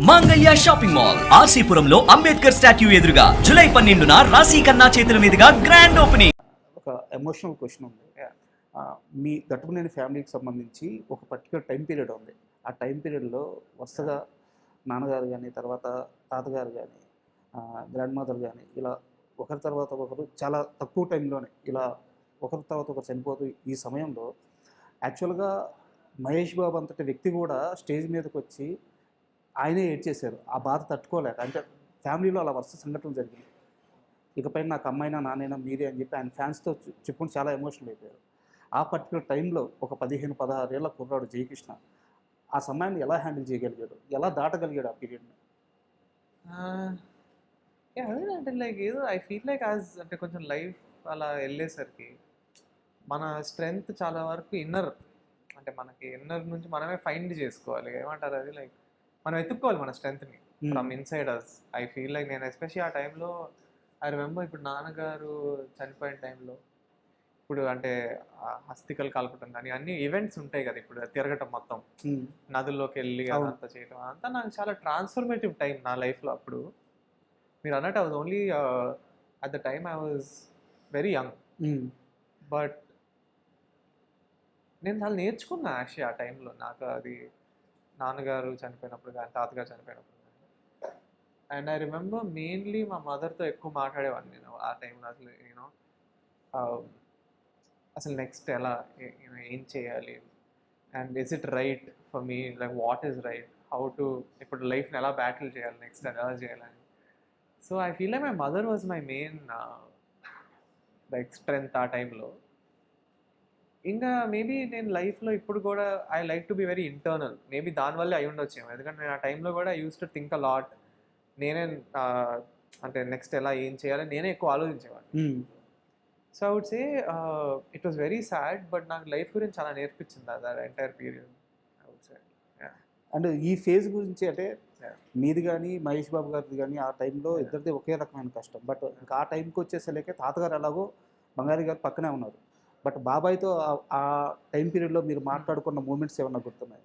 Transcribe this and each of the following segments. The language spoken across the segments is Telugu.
మాంగళ్య షాపింగ్ మాల్ ఆర్సీపురంలో అంబేద్కర్ స్టాట్యూ ఎదురుగా జూలై 12న రాశి ఖన్నా చేతుల మీదుగా గ్రాండ్ ఓపెనింగ్. ఒక ఎమోషనల్ క్వశ్చన్ ఉంది. మీ గట్టుకునేని ఫ్యామిలీకి సంబంధించి ఒక పర్టికులర్ టైం పీరియడ్ ఉంది. ఆ టైం పీరియడ్లో వరుసగా నాన్నగారు కానీ, తర్వాత తాతగారు కానీ, గ్రాండ్ మదర్ కానీ, ఇలా ఒకరి తర్వాత ఒకరు చాలా తక్కువ టైంలోనే ఇలా ఒకరి తర్వాత ఒకరు చనిపోతూ ఈ సమయంలో యాక్చువల్గా మహేష్ బాబు అంతటి వ్యక్తి కూడా స్టేజ్ మీదకి వచ్చి ఆయనే ఏడ్చేశారు. ఆ బాధ తట్టుకోలేక, అంటే ఫ్యామిలీలో అలా వరుస సంఘటనలు జరిగింది. ఇకపై నాకు అమ్మాయినా నాన్నైనా మీరే అని చెప్పి ఆయన ఫ్యాన్స్తో చెప్పుకుని చాలా ఎమోషనల్ అయిపోయారు. ఆ పర్టికులర్ టైంలో ఒక 15-16 ఏళ్ల కుర్రాడు జయకృష్ణ ఆ సమయాన్ని ఎలా హ్యాండిల్ చేయగలిగాడు, ఎలా దాటగలిగాడు ఆ పీరియడ్ని? అదేనంటే లైక్ ఏదో ఐ ఫీల్ లైక్ అంటే కొంచెం లైఫ్ అలా వెళ్ళేసరికి మన స్ట్రెంగ్త్ చాలా వరకు ఇన్నర్, అంటే మనకి ఇన్నర్ నుంచి మనమే ఫైండ్ చేసుకోవాలి. ఏమంటారు అది, లైక్ మనం ఎత్తుక్కోవాలి మన స్ట్రెంగ్త్ని from inside us. I feel like నేను ఎస్పెషల్లీ ఆ టైంలో ఐ రిమెంబర్ ఇప్పుడు నాన్నగారు చనిపోయిన టైంలో ఇప్పుడు అంటే హస్తికలు కలపటం కానీ అన్ని ఈవెంట్స్ ఉంటాయి కదా, ఇప్పుడు తిరగటం మొత్తం నదుల్లోకి వెళ్ళి అదంతా చేయటం అంతా నాకు చాలా ట్రాన్స్ఫర్మేటివ్ టైం నా లైఫ్లో. అప్పుడు మీరు అన్నట్టు I was only at the time I was very young, but నేను చాలా నేర్చుకున్నా యాక్చువల్లీ ఆ టైంలో. నాకు అది నాన్నగారు చనిపోయినప్పుడు కానీ తాతగారు చనిపోయినప్పుడు కానీ. అండ్ ఐ రిమెంబర్ మెయిన్లీ మా మదర్తో ఎక్కువ మాట్లాడేవాడిని నేను ఆ టైంలో. అసలు యూనో అసలు నెక్స్ట్ ఎలా ఏం చేయాలి, and is it right for me, like what is right, how to ఇప్పుడు లైఫ్ని ఎలా బ్యాటిల్ చేయాలి, నెక్స్ట్ ఎలా చేయాలని. So I feel like my mother was my main like strength ఆ టైంలో. ఇంకా మేబీ నేను లైఫ్లో ఇప్పుడు కూడా I like to be very internal, maybe దానివల్లే అయి ఉండొచ్చేమో. ఎందుకంటే నేను ఆ టైంలో కూడా I use to think a lot. నేనే అంటే నెక్స్ట్ ఎలా ఏం చేయాలి నేనే ఎక్కువ ఆలోచించేవాడిని. So I would say it was very sad, but నాకు లైఫ్ గురించి చాలా నేర్పించింది అది entire period I would say. And ఈ ఫేజ్ గురించి అంటే మీది కానీ మహేష్ బాబు గారిది కానీ ఆ టైంలో ఇద్దరిది ఒకే రకమైన కష్టం. బట్ ఇంకా ఆ టైంకి వచ్చేసరికి తాతగారు ఎలాగో బంగారీ గారు పక్కనే ఉన్నారు. బట్ బాబాయ్తో ఆ టైం పీరియడ్లో మీరు మాట్లాడుకున్న మూమెంట్స్ ఏమన్నా గుర్తున్నాయి?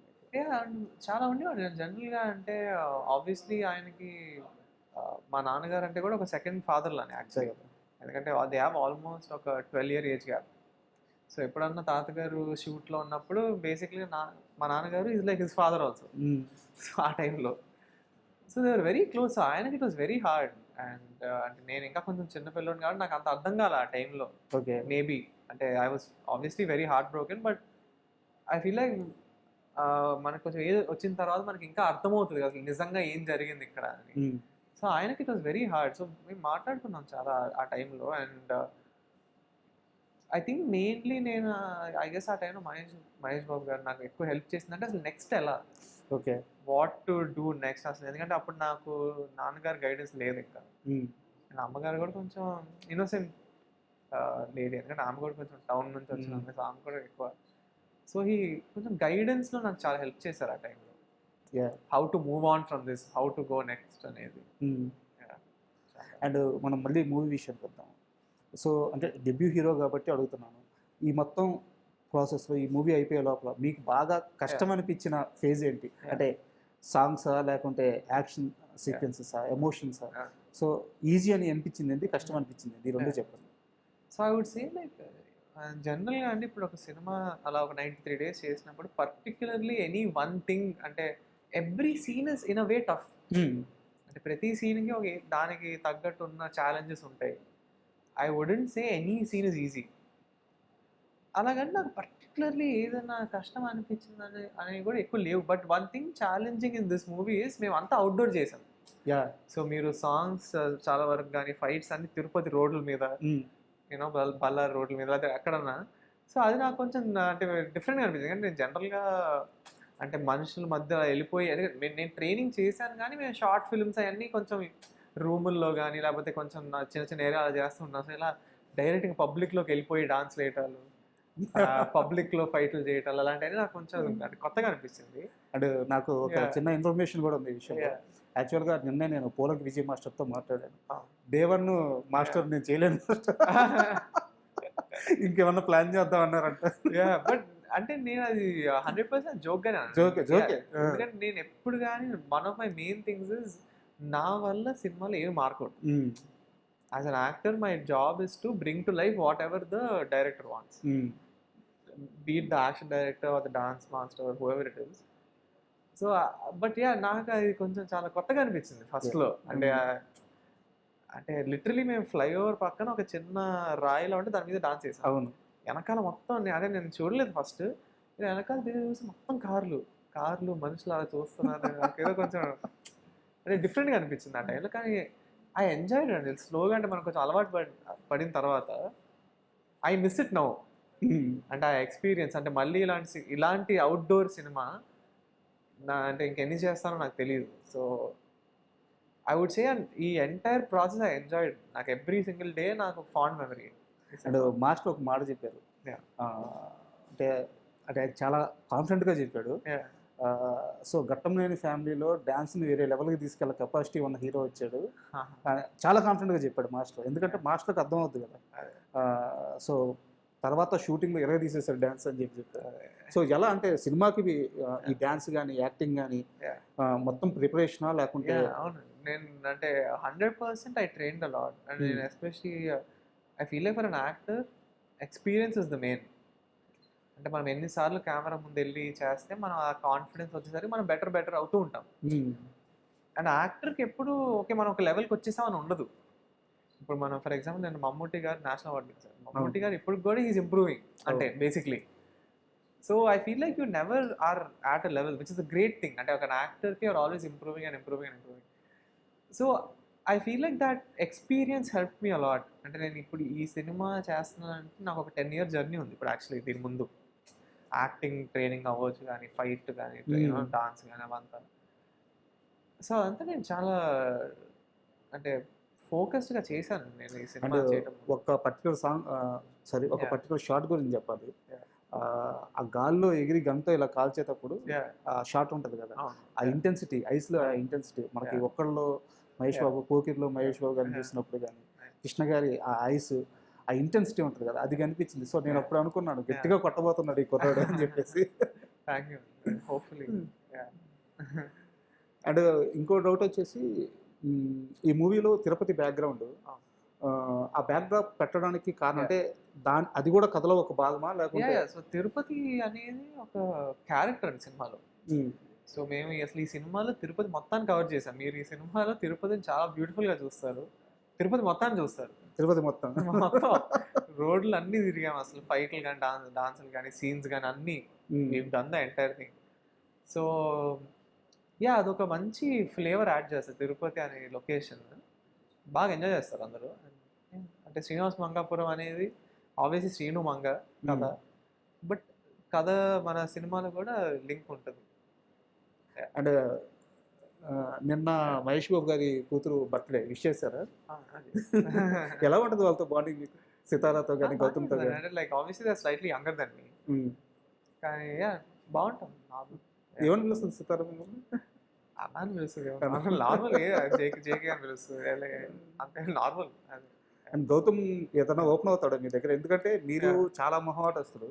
చాలా ఉండేవాడు. నేను జనరల్గా అంటే ఆబ్వియస్లీ ఆయనకి మా నాన్నగారు అంటే కూడా ఒక సెకండ్ ఫాదర్ లానే యాక్చువల్గా. ఎందుకంటే దే హ్యావ్ ఆల్మోస్ట్ ఒక 12 year ఏజ్ గ్యాప్. సో ఎప్పుడన్నా తాతగారు షూట్లో ఉన్నప్పుడు బేసిక్లీ మా నాన్నగారు is like his father also. So ఆ టైంలో so they are very close. ఆయనకి it was very hard. And అంటే నేను ఇంకా కొంచెం చిన్నపిల్లని కాబట్టి నాకు అంత అర్థం కాలే ఆ టైంలో. ఓకే, మేబీ అంటే I was obviously very heart broken, but I feel like మనకు కొంచెం ఏజ్ వచ్చిన తర్వాత మనకి ఇంకా అర్థమవుతుంది కదా నిజంగా ఏం జరిగింది ఇక్కడ అని. సో ఆయనకి it was very hard. So మేము మాట్లాడుకున్నాం చాలా ఆ టైంలో. అండ్ ఐ థింక్ మెయిన్లీ నేను ఐ గెస్ ఆ టైంలో మహేష్ బాబు గారు నాకు ఎక్కువ హెల్ప్ చేసిందంటే అసలు నెక్స్ట్ ఎలా, okay, what to do next అసలు. ఎందుకంటే అప్పుడు నాకు నాన్నగారు గైడెన్స్ లేదు ఇంకా. అండ్ అమ్మగారు కూడా కొంచెం ఇన్నోసెంట్ లేదు, ఎందుకంటే ఆమె కూడా కొంచెం టౌన్ నుంచి వచ్చిన, సో ఆమె కూడా ఎక్కువ. సో ఈ కొంచెం గైడెన్స్లో నాకు చాలా హెల్ప్ చేశారు ఆ టైంలో. How to move on from this, how to go next అనేది. అండ్ మనం మళ్ళీ మూవీ విషయానికి వద్దాం. సో అంటే డెబ్యూ హీరో కాబట్టి అడుగుతున్నాను, ఈ మొత్తం ప్రాసెస్లో ఈ మూవీ అయిపోయే లోపల మీకు బాగా కష్టం అనిపించిన ఫేజ్ ఏంటి? అంటే సాంగ్సా, లేకుంటే యాక్షన్ సీక్వెన్సెసా, ఎమోషన్సా? సో ఈజీ అని అనిపించింది ఏంటి, కష్టం అనిపించింది ఏంటి, ఈ రెండు చెప్పండి. So I would say like జనరల్గా అండి ఇప్పుడు ఒక సినిమా అలా ఒక 93 days చేసినప్పుడు పర్టికులర్లీ ఎనీ వన్ థింగ్ అంటే every scene is in a way tough. అంటే ప్రతి సీన్కి ఒక దానికి తగ్గట్టు ఉన్న ఛాలెంజెస్ ఉంటాయి. I wouldn't say any scene is easy. అలాగని నాకు పర్టికులర్లీ ఏదైనా కష్టం అనిపించింది అనేవి కూడా ఎక్కువ లేవు. But one thing challenging in this movie is మేము అంతా అవుట్డోర్ చేసాం. సో మీరు సాంగ్స్ చాలా వరకు కానీ ఫైట్స్ అన్ని తిరుపతి రోడ్ల మీద, యూనో బల్లార్ రోడ్ల మీద లేదా ఎక్కడన్నా. సో అది నాకు కొంచెం అంటే డిఫరెంట్గా అనిపించింది. ఎందుకంటే నేను జనరల్గా అంటే మనుషుల మధ్య వెళ్ళిపోయి నేను ట్రైనింగ్ చేశాను, కానీ మేము షార్ట్ ఫిల్మ్స్ అవన్నీ కొంచెం రూముల్లో కానీ లేకపోతే కొంచెం చిన్న చిన్న ఏరియా అలా చేస్తుంటాం. సో ఇలా డైరెక్ట్గా పబ్లిక్లోకి వెళ్ళిపోయి డాన్స్ వేయటాలు, పబ్లిక్లో ఫైట్లు చేయటాలు అలాంటివి నాకు కొంచెం అంటే కొత్తగా అనిపించింది. అండ్ నాకు ఒక చిన్న ఇన్ఫర్మేషన్ కూడా ఉంది ఈ విషయం. యాక్చువల్గా నిన్నే నేను పోలక్ విజయ్ మాస్టర్తో మాట్లాడాను. దేవన్ మాస్టర్ నేను చేయలేను మాస్టర్, ఇంకేమన్నా ప్లాన్ చేద్దాం అన్నారంట. బట్ అంటే నేను అది 100% జోక్గానే Joke. ఎందుకంటే నేను ఎప్పుడు కానీ one of my main things is నా వల్ల సినిమాలో ఏమి మారకూడదు. As an actor my job is to bring to life whatever the director wants, be it the action director or the dance master or whoever it is. So but yeah నాకు అది కొంచెం చాలా కొత్తగా అనిపించింది ఫస్ట్లో. అంటే లిటరలీ మేము ఫ్లైఓవర్ పక్కన ఒక చిన్న రాయిలో ఉంటే దాని మీద డాన్స్ చేసాం. అవును. వెనకాల మొత్తం అదే నేను చూడలేదు ఫస్ట్, వెనకాల తిరిగి చూసి మొత్తం కార్లు మనుషులు అలా చూస్తున్నారు. నాకేదో కొంచెం అంటే డిఫరెంట్గా అనిపించింది ఆ టైంలో. కానీ ఐ ఎంజాయ్డ్ అండి స్లోగా. అంటే మనకు కొంచెం అలవాటు పడిన తర్వాత ఐ మిస్ ఇట్ నౌ. అంటే ఆ ఎక్స్పీరియన్స్ అంటే మళ్ళీ ఇలాంటి అవుట్డోర్ సినిమా అంటే ఇంకెన్ని చేస్తానో నాకు తెలియదు. సో ఐ వుడ్ సే ఈ ఎంటైర్ ప్రాసెస్ ఐ ఎంజాయ్డ్. నాకు ఎవ్రీ సింగిల్ డే నాకు ఫాండ్ మెమరీ. అండ్ మాస్టర్ ఒక మాట చెప్పారు, అంటే అంటే చాలా కాన్ఫిడెంట్గా చెప్పాడు. సో ఘట్టంనేని ఫ్యామిలీలో డ్యాన్స్ని వేరే లెవెల్కి తీసుకెళ్ళే కెపాసిటీ ఉన్న హీరో వచ్చాడు. చాలా కాన్ఫిడెంట్గా చెప్పాడు మాస్టర్. ఎందుకంటే మాస్టర్కి అర్థమవుతుంది కదా. సో తర్వాత షూటింగ్లో ఎరగ తీసేసాడు డ్యాన్స్ అని చెప్పారు. సో ఎలా అంటే సినిమాకి ఈ డ్యాన్స్ కానీ యాక్టింగ్ కానీ మొత్తం ప్రిపరేషనా లేకుంటే? అవును, నేను అంటే 100% I trained a lot. And నేను especially I feel like for an actor experience is the main. అంటే మనం ఎన్నిసార్లు కెమెరా ముందు వెళ్ళి చేస్తే మనం ఆ కాన్ఫిడెన్స్ వచ్చేసరికి మనం బెటర్ అవుతూ ఉంటాం. అండ్ యాక్టర్కి ఎప్పుడు ఓకే మనం ఒక లెవెల్కి వచ్చేసామని ఉండదు. ఇప్పుడు మనం ఫర్ ఎగ్జాంపుల్ నేను మమ్మూటి గారు నేషనల్ అవార్డు ఇచ్చారు. మమ్మూటి గారు ఇప్పుడు కూడా ఈజ్ ఇంప్రూవింగ్ అంటే basically. So I feel like you never are at a level which is a great thing. అంటే ఒక యాక్టర్కి are always improving. So I feel like that experience help me a lot. అంటే నేను ఇప్పుడు ఈ సినిమా చేస్తున్నానంటే నాకు ఒక 10 year జర్నీ ఉంది ఇప్పుడు యాక్చువల్లీ. దీని ముందు యాక్టింగ్ ట్రైనింగ్ అవ్వచ్చు కానీ, ఫైట్ కానీ, డాన్స్ కానీ అవంతా. సో అదంతా నేను చాలా అంటే ఫోకస్డ్గా చేశాను నేను ఈ సినిమా చేయడం. ఒక పర్టికులర్ సాంగ్ ఒక పర్టికులర్ షాట్ గురించి చెప్పాలి. ఆ గాల్లో ఎగిరి గంతో ఇలా కాల్చేటప్పుడు ఆ షాట్ ఉంటుంది కదా, ఆ ఇంటెన్సిటీ, ఐస్లో ఆ ఇంటెన్సిటీ మనకి ఒక్కళ్ళు మహేష్ బాబు, పోకిర్లో మహేష్ బాబు గారిని చూసినప్పుడు కానీ, కృష్ణ గారి ఆ ఐస్, ఆ ఇంటెన్సిటీ ఉంటుంది కదా, అది కనిపించింది. సో నేను అప్పుడు అనుకున్నాను గట్టిగా కొట్టబోతున్నాడు ఈ కుర్రాడు అని చెప్పేసి. Thank you, hopefully. అండ్ ఇంకో డౌట్ వచ్చేసి, ఈ మూవీలో తిరుపతి బ్యాక్గ్రౌండ్, ఆ బ్యాక్డ్రాప్ పెట్టడానికి కారణం అంటే అది కూడా కథలో ఒక భాగమా లేకుంటే? సో తిరుపతి అనేది ఒక క్యారెక్టర్ అండి సినిమాలో. సో మేము అసలు ఈ సినిమాలో తిరుపతి మొత్తాన్ని కవర్ చేసాం. మీరు ఈ సినిమాలో తిరుపతిని చాలా బ్యూటిఫుల్గా చూస్తారు, తిరుపతి మొత్తాన్ని చూస్తారు. తిరుపతి మొత్తం రోడ్లు అన్నీ తిరిగాము అసలు, ఫైట్లు కానీ, డాన్సులు కానీ, సీన్స్ కానీ అన్నీ done the entire thing. So అదొక మంచి ఫ్లేవర్ యాడ్ చేస్తారు. తిరుపతి అనే లొకేషన్ బాగా ఎంజాయ్ చేస్తారు అందరూ. అంటే శ్రీనివాస్ మంగాపురం అనేది ఆబ్వియస్లీ శ్రీను మంగ కథ, బట్ కథ మన సినిమాలో కూడా లింక్ ఉంటుంది. అండ్ నిన్న మహేష్ బాబు గారి కూతురు బర్త్డే విష్ చేశారా? ఎలా ఉంటుంది వాళ్ళతో బాండింగ్ మీకు, సితారాతో కానీ గౌతమ్తో కానీ? అంటే like obviously they are slightly younger than me, కానీ బాగుంటుంది. ఏమని పిలుస్తుంది సితారా? అలా అని పిలుస్తుంది, నార్మల్ జేకే అని పిలుస్తుంది, అంతే నార్మల్. అండ్ గౌతమ్ ఏదైనా ఓపెన్ అవుతాడు మీ దగ్గర? ఎందుకంటే మీరు చాలా మొహమాటస్తులు,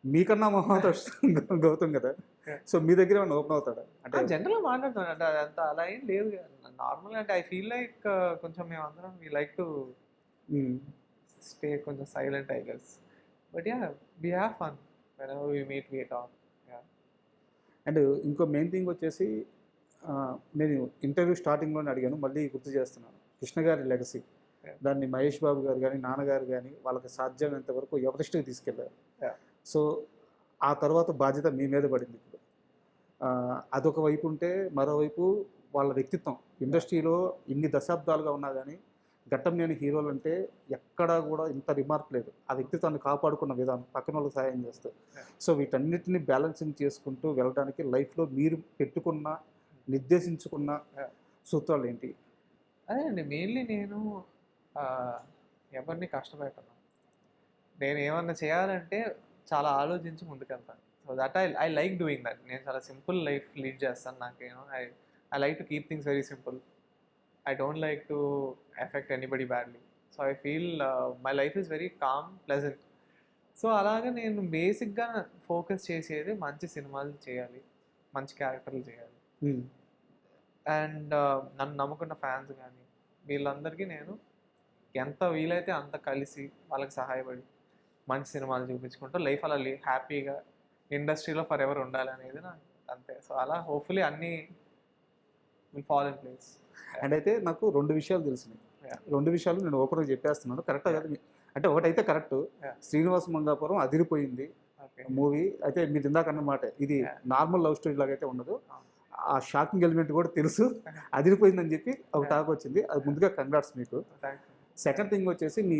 మీకన్నా మొహమాటస్తుడు గౌతమ్ కదా. సో మీ దగ్గర ఏమైనా ఓపెన్ అవుతాడా? అంటే జనరల్గా మాట్లాడుతాడు, అంటే అదంతా అలా ఏం లేదు నార్మల్. అంటే ఐ ఫీల్ లైక్ కొంచెం మేము అందరం వీ లైక్ టు స్టే కొంచెం silent I guess, but we have fun whenever we meet we talk. And ఇంకో మెయిన్ థింగ్ వచ్చేసి, నేను ఇంటర్వ్యూ స్టార్టింగ్లోనే అడిగాను, మళ్ళీ గుర్తు చేస్తున్నాను, కృష్ణ గారి లెగసీ. దాన్ని మహేష్ బాబు గారు కానీ, నాన్నగారు కానీ వాళ్ళకి సాధ్యమైనంత వరకు ఎవరిస్ట్కి తీసుకెళ్ళారు. సో ఆ తర్వాత బాధ్యత మీ మీద పడింది ఇప్పుడు. అదొక వైపు ఉంటే, మరోవైపు వాళ్ళ వ్యక్తిత్వం ఇండస్ట్రీలో ఇన్ని దశాబ్దాలుగా ఉన్నా కానీ ఘట్టంనేని హీరోలు అంటే ఎక్కడా కూడా ఇంత రిమార్క్ లేదు. ఆ వ్యక్తిత్వాన్ని కాపాడుకున్న విధానం, పక్కన వాళ్ళకి సహాయం చేస్తూ. సో వీటన్నిటిని బ్యాలెన్సింగ్ చేసుకుంటూ వెళ్ళడానికి లైఫ్లో మీరు పెట్టుకున్న, నిర్దేశించుకున్న సూత్రాలు ఏంటి? అదే అండి, మెయిన్లీ నేను ఎవరిని కష్టపెట్టను. నేను ఏమన్నా చేయాలంటే చాలా ఆలోచించి ముందుకెళ్తాను. So that I like doing that. నేను చాలా సింపుల్ లైఫ్ లీడ్ చేస్తాను. నాకేమో I like to keep things very simple. I don't like to affect anybody badly. So I feel my life is very calm, pleasant. So అలాగే నేను బేసిక్గా ఫోకస్ చేసేది మంచి సినిమాలు చేయాలి, మంచి క్యారెక్టర్లు చేయాలి. అండ్ నన్ను నమ్ముకున్న ఫ్యాన్స్ కానీ వీళ్ళందరికీ నేను ఎంత వీలైతే అంత కలిసి వాళ్ళకి సహాయపడి మంచి సినిమాలు చూపించుకుంటూ లైఫ్ అలా హ్యాపీగా ఇండస్ట్రీలో ఫర్ ఎవర్ ఉండాలి అనేది నా అంతే. సో అలా హోప్ఫుల్లీ అన్నీ will fall in place. And అయితే నాకు 2 విషయాలు తెలిసినాయి. Yeah. 2 విషయాలు నేను ఓపెన్గా చెప్పేస్తున్నాను. కరెక్టా కదా? అంటే ఒకటైతే కరెక్ట్, Yeah. శ్రీనివాస్ మంగాపురం అదిరిపోయింది ఓకే. మూవీ. అయితే మీరు ఇందాక అన్నమాట ఇది Yeah. నార్మల్ లవ్ స్టోరీ లాగా అయితే ఉండదు, అవును. ఆ షాకింగ్ ఎలిమెంట్ కూడా తెలుసు. అదిరిపోయిందని చెప్పి ఒక Yeah. టాక్ వచ్చింది, అది ముందుగా కంగ్రాట్స్ మీకు. Thank you. సెకండ్ థింగ్ వచ్చేసి మీ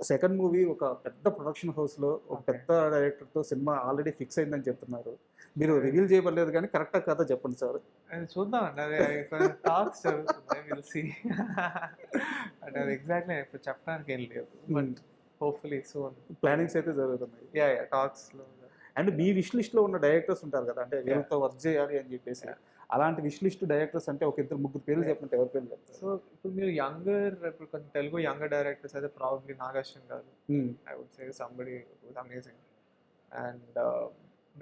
సెకండ్ మూవీ ఒక పెద్ద ప్రొడక్షన్ హౌస్లో ఒక Okay. పెద్ద డైరెక్టర్తో సినిమా ఆల్రెడీ ఫిక్స్ అయిందని చెప్తున్నారు. మీరు రివీల్ చేయబడలేదు కానీ కరెక్టా కదా చెప్పండి సార్. అది చూద్దామండి, అది కొంచెం టాక్స్ జరుగుతున్నాయి, విల్ సీ. అంటే అది ఎగ్జాక్ట్లీ ఇప్పుడు చెప్పడానికి ఏం లేదు, బట్ హోప్ఫుల్లీ సూన్ ప్లానింగ్స్ అయితే జరుగుతున్నాయి. యా టాక్స్లో. అండ్ మీ విష్ లిస్ట్లో ఉన్న డైరెక్టర్స్ ఉంటారు కదా, అంటే వీళ్ళతో వర్క్ చేయాలి అని చెప్పేసి, అలాంటి విష్ లిస్ట్ డైరెక్టర్స్ అంటే ఒక 2-3 పేర్లు చెప్పంటే ఎవరి పేర్లు చెప్తారు? సో ఇప్పుడు మీరు ఇప్పుడు కొంచెం తెలుగు యంగర్ డైరెక్టర్స్ అయితే probably Nagarjuna garu, I would say somebody who's amazing. And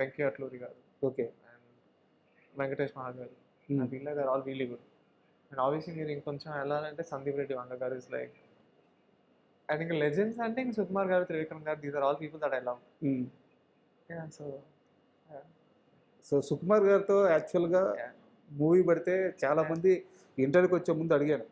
Venky Atluri garu, okay, and Venkatesh Maha garu, వీళ్ళ గారు all really good. And obviously మీరు ఇంకొంచెం వెళ్ళాలంటే Sandeep Reddy Vanga garu is like I think legends. అంటే ఇంక Sukumar garu, Trivikram garu, these are all people that I love. So Sukumar గారితో యాక్చువల్గా మూవీ పడితే చాలా మంది ఇంటర్వ్యూకి వచ్చే ముందు అడిగాను.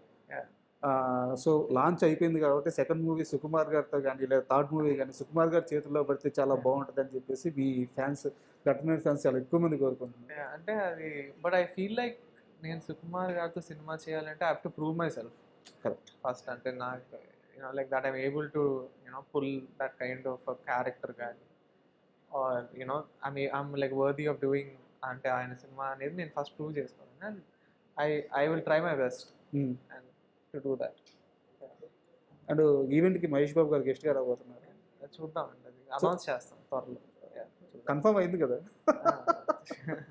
సో లాంచ్ అయిపోయింది కాబట్టి సెకండ్ మూవీ సుకుమార్ గారితో కానీ లేదా థర్డ్ మూవీ కానీ సుకుమార్ గారి చేతుల్లో పడితే చాలా బాగుంటుంది అని చెప్పేసి మీ ఫ్యాన్స్, గట్టిమైన ఫ్యాన్స్ చాలా ఎక్కువ మంది కోరుకుంటున్నారు. అంటే అది, బట్ ఐ ఫీల్ లైక్ నేను సుకుమార్ గారితో సినిమా చేయాలంటే I have to prove myself correct first. అంటే నాకు like that I'm able to pull that kind of character కానీ, or I'm like worthy of doing అంటే ఆయన సినిమా అనేది నేను ఫస్ట్ ప్రూవ్ చేసుకోవాలి. And I will try my best and to do that. అండ్ ఈవెంట్కి మహేష్ బాబు గారు గెస్ట్గా రాబోతున్నారు, చూద్దామండి, అది అనౌన్స్ చేస్తాం త్వరలో. కన్ఫర్మ్ అయింది కదా?